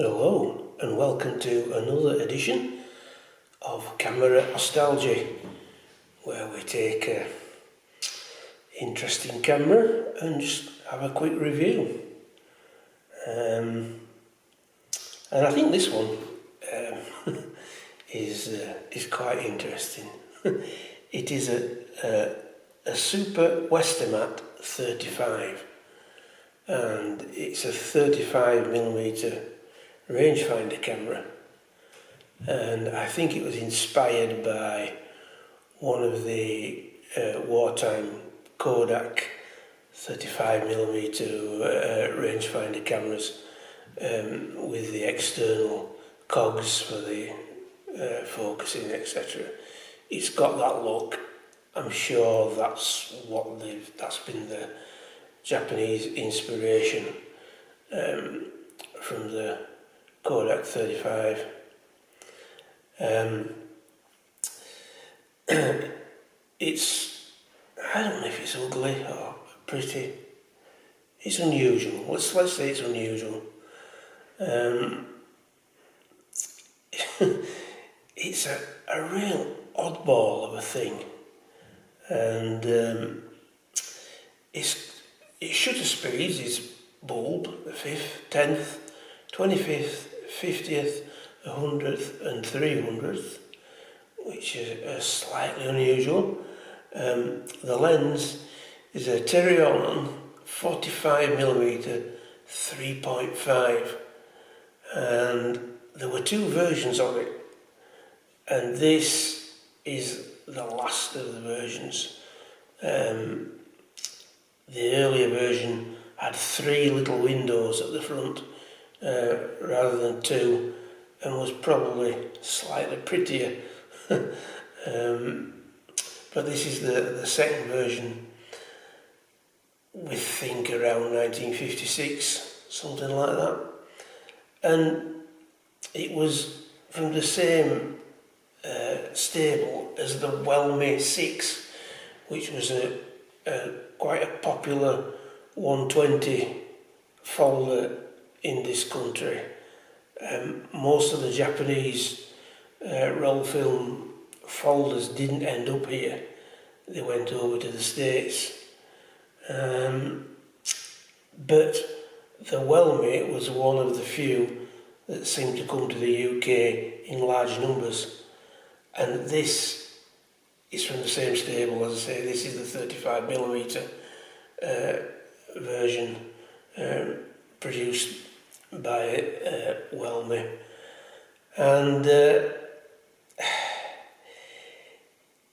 Hello and welcome to another edition of Camera Nostalgia, where we take an interesting camera and just have a quick review. And I think this one is quite interesting. It is a Super Westomat 35, and it's a 35mm rangefinder camera, and I think it was inspired by one of the wartime Kodak 35mm rangefinder cameras with the external cogs for the focusing, etc. It's got that look. I'm sure that's been the Japanese inspiration from the Kodak 35. It's, I don't know if it's ugly or pretty. It's unusual. Let's say it's unusual. It's a real oddball of a thing, and its shutter speeds is bulb, the 5th, 10th, 25th, 50th, 100th and 300th, which is slightly unusual. The lens is a Terionon 45mm 3.5, and there were two versions of it, and this is the last of the versions. The earlier version had 3 little windows at the front rather than 2, and was probably slightly prettier. But this is the second version, we think around 1956, something like that. And it was from the same stable as the Westomat 6, which was quite a popular 120 folder in this country. Most of the Japanese roll film folders didn't end up here. They went over to the States. But the Westomat was one of the few that seemed to come to the UK in large numbers. And this is from the same stable, as I say. This is the 35mm version produced by Westomat, and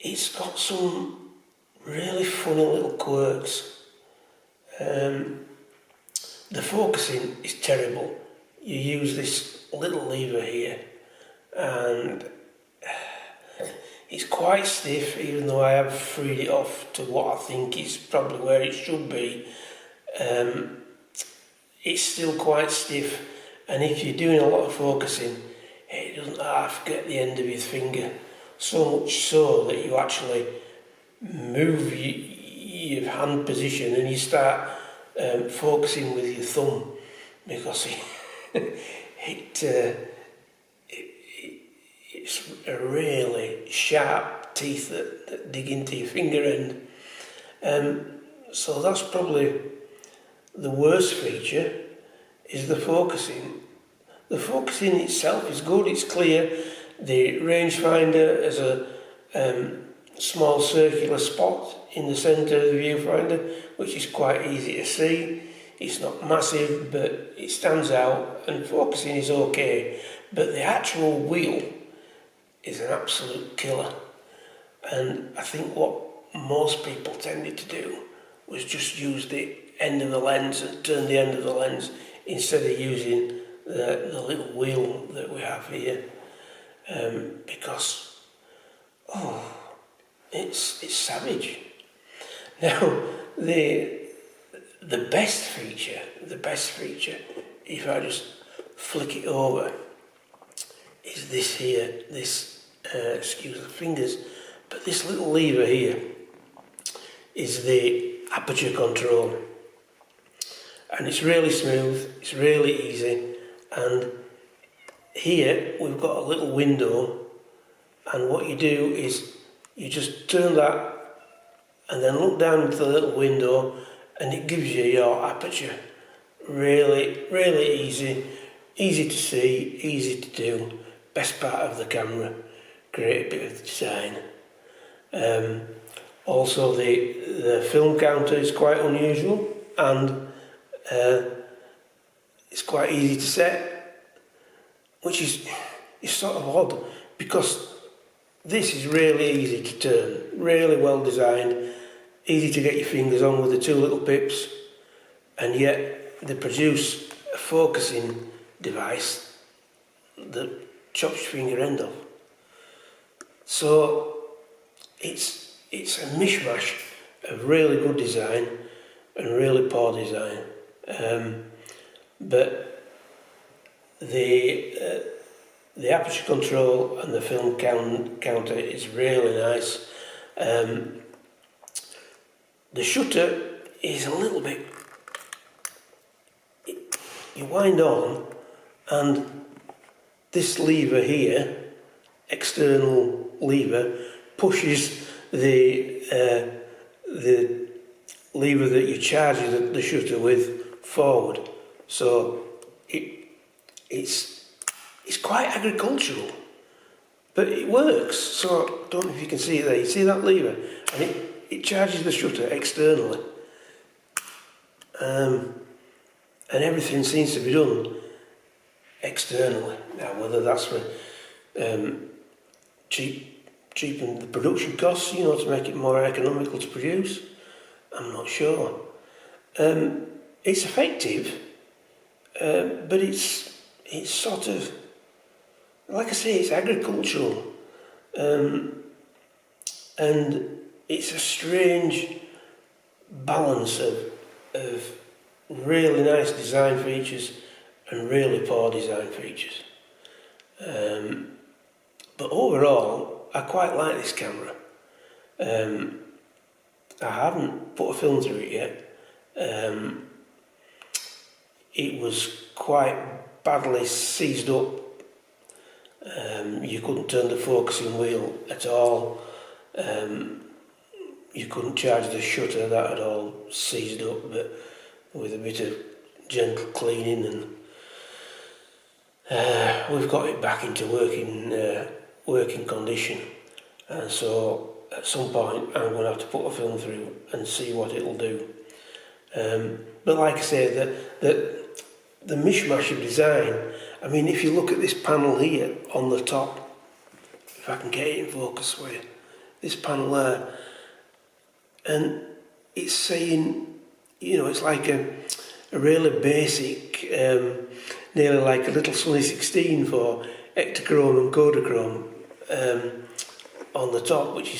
it's got some really funny little quirks. The focusing is terrible. You use this little lever here, and it's quite stiff, even though I have freed it off to what I think is probably where it should be. It's still quite stiff, and if you're doing a lot of focusing, it doesn't half get the end of your finger, so much so that you actually move your hand position and you start focusing with your thumb, because it's a really sharp teeth that dig into your finger end. So that's probably the worst feature, is the focusing. The focusing itself is good, it's clear. The rangefinder has a small circular spot in the centre of the viewfinder, which is quite easy to see. It's not massive, but it stands out, and focusing is okay. But the actual wheel is an absolute killer. And I think what most people tended to do was just use the end of the lens and turn the end of the lens instead of using the little wheel that we have here, because it's savage. Now the best feature, if I just flick it over, is this here. Excuse the fingers, but this little lever here is the aperture control, and it's really smooth, it's really easy, and here we've got a little window, and what you do is you just turn that and then look down into the little window, and it gives you your aperture. Really, really easy to see, easy to do. Best part of the camera. Great bit of design. Also, the film counter is quite unusual, and it's quite easy to set, which is sort of odd, because this is really easy to turn, really well designed, easy to get your fingers on with the two little pips, and yet they produce a focusing device that chops your finger end off. So it's a mishmash of really good design and really poor design. But the aperture control and the film counter is really nice. The shutter is a little bit... You wind on, and this lever here, external lever, pushes the lever that you charge the shutter with forward. So it's quite agricultural, but it works. So I don't know if you can see it there. You see that lever, and it charges the shutter externally, and everything seems to be done externally. Now, whether that's for cheapen the production costs, to make it more economical to produce, I'm not sure. It's effective, but it's sort of, like I say, it's agricultural, and it's a strange balance of really nice design features and really poor design features. But overall, I quite like this camera. I haven't put a film through it yet. It was quite badly seized up. You couldn't turn the focusing wheel at all. You couldn't charge the shutter, that had all seized up, but with a bit of gentle cleaning, and we've got it back into working condition. And so at some point I'm going to have to put a film through and see what it'll do. But like I say, the mishmash of design, I mean, if you look at this panel here on the top, if I can get it in focus for you, this panel there, and it's saying, it's like a really basic, nearly like a little Sunny 16 for Ektachrome and Kodachrome on the top, which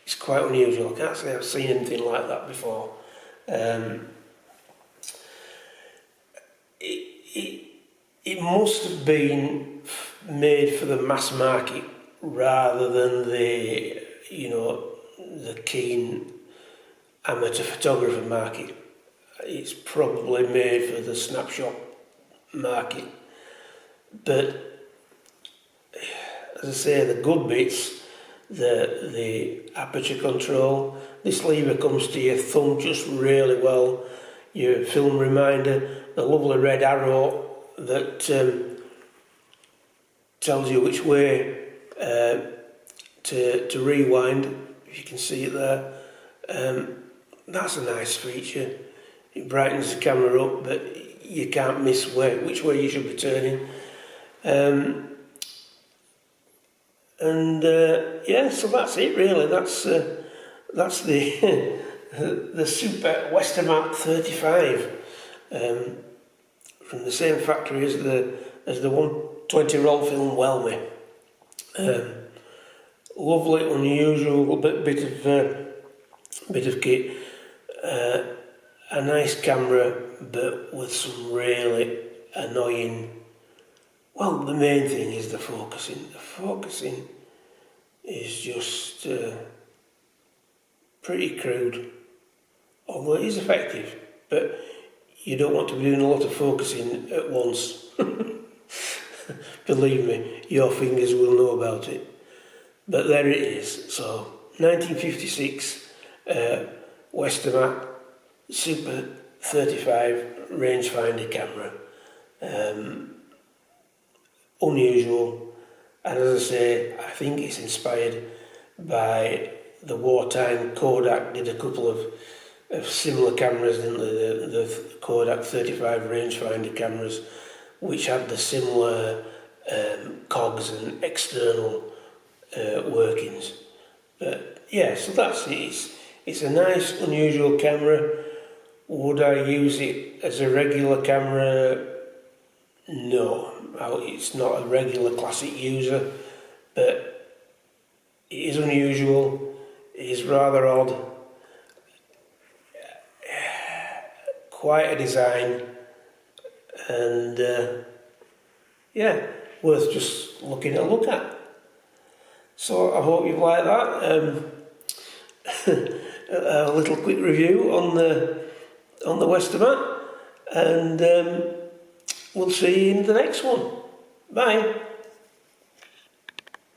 is quite unusual. I can't say I've seen anything like that before. It must have been made for the mass market rather than the keen amateur photographer market. It's probably made for the snapshot market. But as I say, the good bits, the aperture control, this lever comes to your thumb just really well, your film reminder, the lovely red arrow that tells you which way to rewind, if you can see it there. That's a nice feature. It brightens the camera up, but you can't miss which way you should be turning. So that's it really. That's the the Super Westomat 35 from the same factory as the 120 roll film Welmy. Lovely, unusual bit of kit. A nice camera, but with some really annoying. Well, the main thing is the focusing. The focusing is just pretty crude, although it is effective, but you don't want to be doing a lot of focusing at once believe me, your fingers will know about it. But there it is. So 1956 Westomat Super 35 rangefinder camera. Unusual, and as I say, I think it's inspired by the wartime. Kodak did a couple of similar cameras, didn't they? The Kodak 35 rangefinder cameras, which had the similar cogs and external workings. But yeah, so that's it. It's a nice, unusual camera. Would I use it as a regular camera? No, it's not a regular classic user, but it is unusual. It is rather odd. Quite a design, and yeah, worth just looking a look at. So I hope you've liked that. A little quick review on the Westomat, and we'll see you in the next one. Bye.